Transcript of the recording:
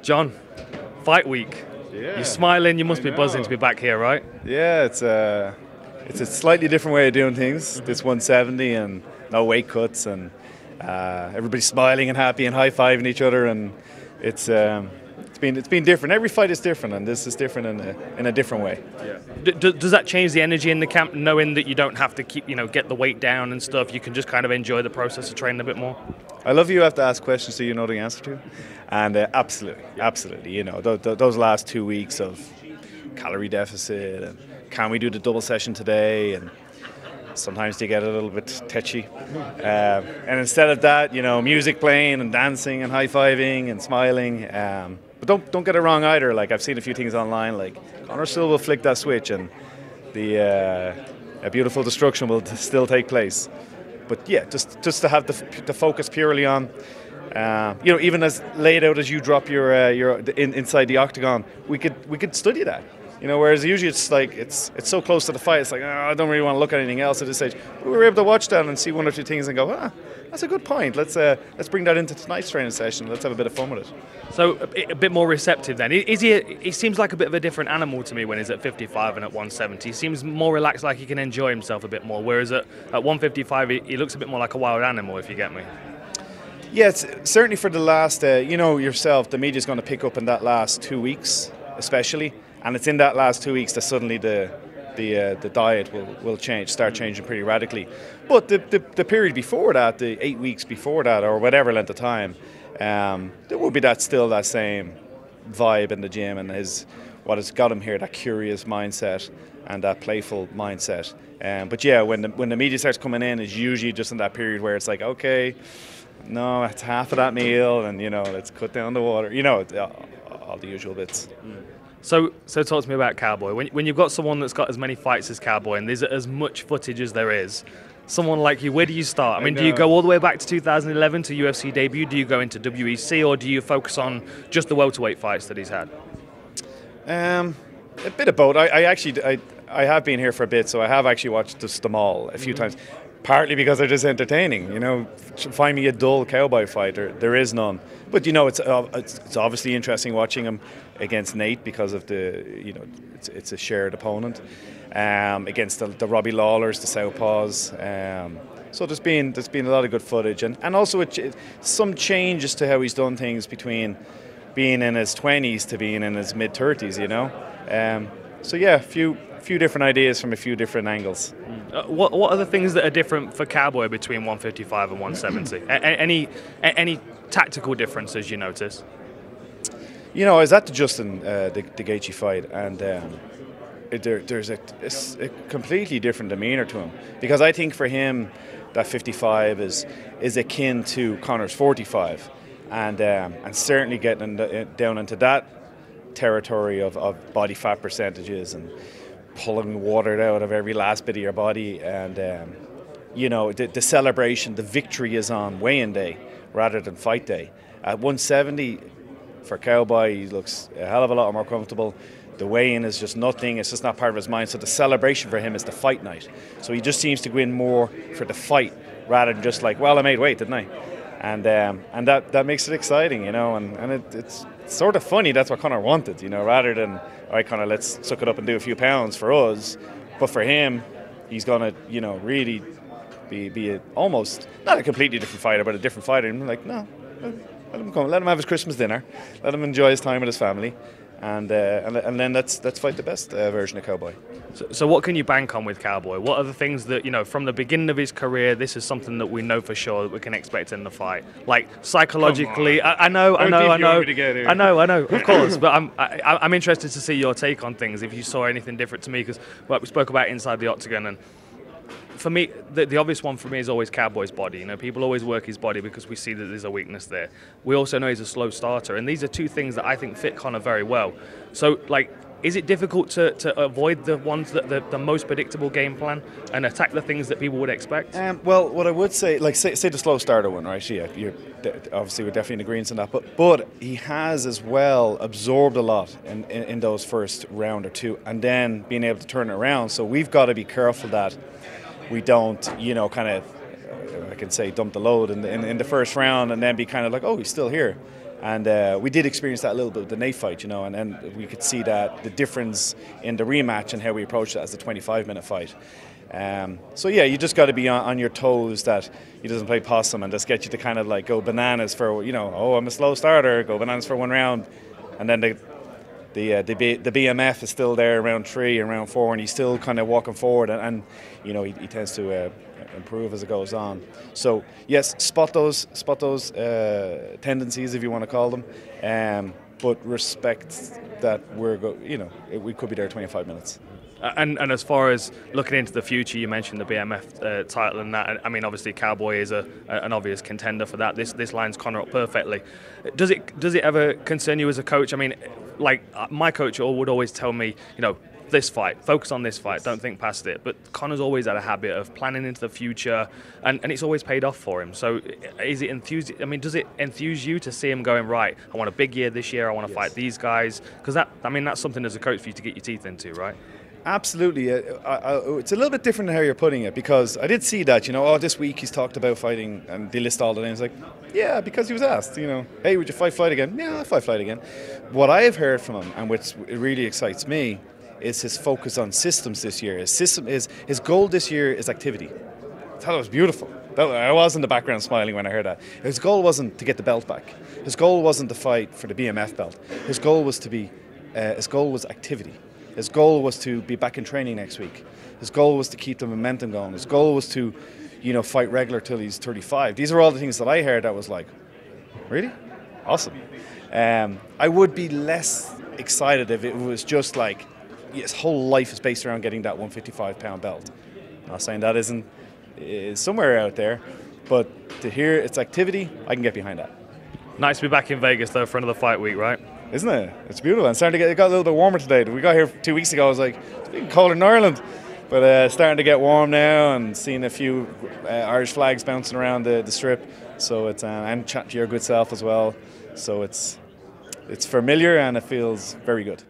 John, fight week. Yeah, You're smiling, you must be buzzing to be back here, right? Yeah, it's a slightly different way of doing things. This 170 and no weight cuts, and everybody's smiling and happy and high-fiving each other, and it's been different. Every fight is different, and this is different in a different way. Yeah. Does that change the energy in the camp, knowing that you don't have to keep, get the weight down and stuff? You can just kind of enjoy the process of training a bit more? I love you have to ask questions so you know the answer to, and absolutely. Those last 2 weeks of calorie deficit, and can we do the double session today, and sometimes they get a little bit tetchy, and instead of that, music playing and dancing and high-fiving and smiling. But don't get it wrong either. Like, I've seen a few things online, like Conor still will flick that switch, and a beautiful destruction will still take place. But yeah, just to have the focus purely on, even as laid out as you drop your inside the octagon, we could study that. Whereas usually it's so close to the fight, it's like, I don't really want to look at anything else at this stage. But we were able to watch that and see one or two things and go, that's a good point. Let's bring that into tonight's training session. Let's have a bit of fun with it. So a bit more receptive then. Is he seems like a bit of a different animal to me when he's at 55 and at 170. He seems more relaxed, like he can enjoy himself a bit more. Whereas at 155, he looks a bit more like a wild animal, if you get me. Yeah, it's certainly for the last, yourself, the media's going to pick up in that last 2 weeks, especially. And it's in that last 2 weeks that suddenly the diet will start changing pretty radically. But the period before that, the 8 weeks before that, or whatever length of time, there will be still that same vibe in the gym, and what has got him here, that curious mindset and that playful mindset. But yeah, when the media starts coming in, is usually just in that period where it's like, okay, no, it's half of that meal, and let's cut down the water. All the usual bits. So talk to me about Cowboy. When you've got someone that's got as many fights as Cowboy, and there's as much footage as there is, someone like you, where do you start? I mean, do you go all the way back to 2011 to UFC debut? Do you go into WEC, or do you focus on just the welterweight fights that he's had? A bit of both. I have been here for a bit, so I have actually watched them all a few times. Partly because they're just entertaining. Find me a dull Cowboy fighter. There is none. But it's obviously interesting watching him against Nate because of it's a shared opponent. Against the Robbie Lawlers, the Southpaws. So there's been a lot of good footage, and also some changes to how he's done things between being in his 20s to being in his mid 30s. So yeah, a few different ideas from a few different angles. What are the things that are different for Cowboy between 155 and 170? Any tactical differences you notice? I was at the Justin the Gaethje fight, and there's a completely different demeanor to him, because I think for him that 55 is akin to Conor's 45, and certainly getting down into that territory of body fat percentages and pulling water out of every last bit of your body, and the celebration, the victory is on weigh-in day rather than fight day. At 170 for Cowboy, he looks a hell of a lot more comfortable. The weigh-in is just nothing, it's just not part of his mind, so the celebration for him is the fight night. So he just seems to go in more for the fight rather than just like, well, I made weight, didn't I? And that makes it exciting, and it's sort of funny. That's what Conor wanted, rather than, all right, Conor, let's suck it up and do a few pounds for us. But for him, he's going to, really be almost, not a completely different fighter, but a different fighter. And I'm like, no, let him come, let him have his Christmas dinner, let him enjoy his time with his family, and then let's fight the best version of Cowboy. So what can you bank on with Cowboy? What are the things that, from the beginning of his career, this is something that we know for sure that we can expect in the fight? Like, psychologically, I know, of course, but I'm interested to see your take on things, if you saw anything different to me, because we spoke about inside the octagon, and for me, the obvious one for me is always Cowboy's body. People always work his body because we see that there's a weakness there. We also know he's a slow starter, and these are two things that I think fit Conor very well. So, is it difficult to avoid the ones that the most predictable game plan and attack the things that people would expect? Well, what I would say, say the slow starter one, right? Yeah, obviously we're definitely in agreement on that. But he has as well absorbed a lot in those first round or two, and then being able to turn it around. So we've got to be careful that we don't, kind of, I can say, dump the load in the first round and then be kind of like, oh, he's still here. And we did experience that a little bit with the Nate fight, and we could see that the difference in the rematch and how we approached it as a 25-minute fight. So yeah, you just got to be on your toes that he doesn't play possum and just get you to kind of like go bananas for, oh, I'm a slow starter, go bananas for one round, and then the BMF is still there around 3 and round 4, and he's still kind of walking forward, and he tends to improve as it goes on. So yes, spot those tendencies, if you want to call them, but respect that we could be there 25 minutes. And as far as looking into the future, you mentioned the BMF title and that. I mean, obviously, Cowboy is an obvious contender for that. This lines Conor up perfectly. Does it ever concern you as a coach? I mean, like my coach would always tell me, this fight, focus on this fight, don't think past it. But Conor's always had a habit of planning into the future, and it's always paid off for him. So is it does it enthuse you to see him going, right, I want a big year this year, I want to fight these guys? Because that's something as a coach for you to get your teeth into, right? Absolutely. It's a little bit different than how you're putting it, because I did see that, this week he's talked about fighting, and they list all the names, like, yeah, because he was asked, hey, would you fight again? Yeah, I'll fight again. What I have heard from him, and which really excites me, is his focus on systems this year. His goal this year is activity. I thought it was beautiful. I was in the background smiling when I heard that. His goal wasn't to get the belt back. His goal wasn't to fight for the BMF belt. His goal was activity. His goal was to be back in training next week. His goal was to keep the momentum going. His goal was to, fight regular till he's 35. These are all the things that I heard that was like, really? Awesome. I would be less excited if it was just like, his whole life is based around getting that 155-pound belt. I'm not saying that isn't somewhere out there, but to hear it's activity, I can get behind that. Nice to be back in Vegas, though, for another fight week, right? Isn't it? It's beautiful. And it got a little bit warmer today. We got here 2 weeks ago. I was like, it's been colder in Ireland. But starting to get warm now, and seeing a few Irish flags bouncing around the strip. So it's and chatting to your good self as well. So it's familiar, and it feels very good.